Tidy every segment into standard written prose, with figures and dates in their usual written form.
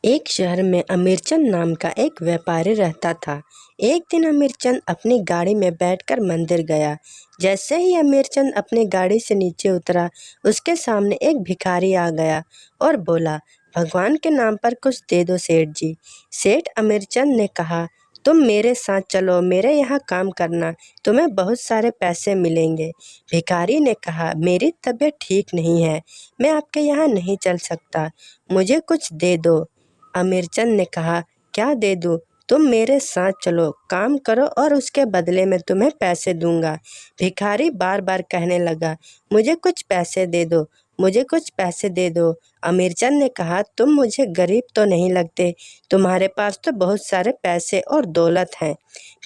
एक शहर में अमीरचंद नाम का एक व्यापारी रहता था। एक दिन अमीरचंद अपनी गाड़ी में बैठकर मंदिर गया। जैसे ही अमीरचंद अपनी गाड़ी से नीचे उतरा, उसके सामने एक भिखारी आ गया और बोला, भगवान के नाम पर कुछ दे दो सेठ जी। सेठ अमीरचंद ने कहा, तुम मेरे साथ चलो, मेरे यहाँ काम करना, तुम्हें बहुत सारे पैसे मिलेंगे। भिखारी ने कहा, मेरी तबीयत ठीक नहीं है, मैं आपके यहाँ नहीं चल सकता, मुझे कुछ दे दो। अमीरचंद ने कहा, क्या दे दूँ? तुम मेरे साथ चलो, काम करो और उसके बदले में तुम्हें पैसे दूंगा। भिखारी बार बार कहने लगा, मुझे कुछ पैसे दे दो, मुझे कुछ पैसे दे दो। अमीरचंद ने कहा, तुम मुझे गरीब तो नहीं लगते, तुम्हारे पास तो बहुत सारे पैसे और दौलत हैं।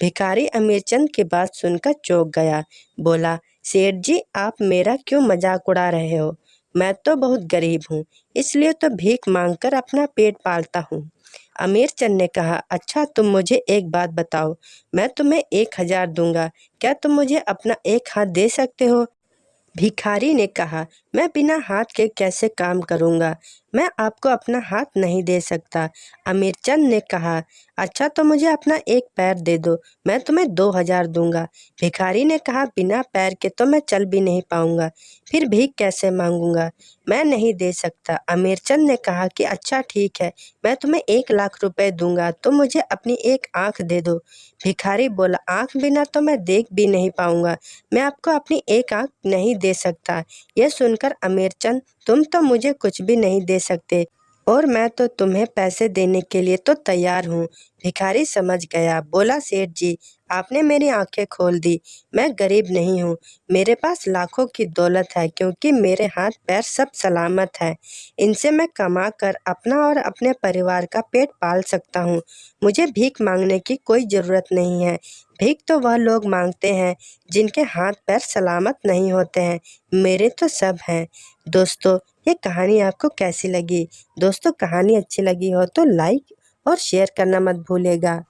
भिखारी अमीरचंद की बात सुनकर चौंक गया। बोला, सेठ जी, आप मेरा क्यों मजाक उड़ा रहे हो? मैं तो बहुत गरीब हूँ, इसलिए तो भीख मांगकर अपना पेट पालता हूँ। अमीरचंद ने कहा, अच्छा तुम मुझे एक बात बताओ, मैं तुम्हें 1,000 दूंगा, क्या तुम मुझे अपना एक हाथ दे सकते हो? भिखारी ने कहा, मैं बिना हाथ के कैसे काम करूंगा, मैं आपको अपना हाथ नहीं दे सकता। अमीरचंद ने कहा, अच्छा तो मुझे अपना एक पैर दे दो, मैं तुम्हें 2,000 दूंगा। भिखारी ने कहा, बिना पैर के तो मैं चल भी नहीं पाऊंगा, फिर भीख कैसे मांगूंगा, मैं नहीं दे सकता। अमीरचंद ने कहा कि अच्छा ठीक है, मैं तुम्हें 1,00,000 रुपए दूंगा, तुम मुझे अपनी एक आंख दे दो। भिखारी बोला, आंख बिना तो मैं देख भी नहीं पाऊंगा, मैं आपको अपनी एक आंख नहीं दे सकता। यह सुनकर अमीरचंद, तुम तो मुझे कुछ भी नहीं दे सकते और मैं तो तुम्हें पैसे देने के लिए तो तैयार हूँ। भिखारी समझ गया, बोला, सेठ जी, आपने मेरी आंखें खोल दी, मैं गरीब नहीं हूँ, मेरे पास लाखों की दौलत है, क्योंकि मेरे हाथ पैर सब सलामत है, इनसे मैं कमा कर अपना और अपने परिवार का पेट पाल सकता हूँ, मुझे भीख मांगने की कोई ज़रूरत नहीं है। भीख तो वह लोग मांगते हैं जिनके हाथ पैर सलामत नहीं होते हैं, मेरे तो सब हैं। दोस्तों, ये कहानी आपको कैसी लगी? दोस्तों, कहानी अच्छी लगी हो तो लाइक और शेयर करना मत भूलिएगा।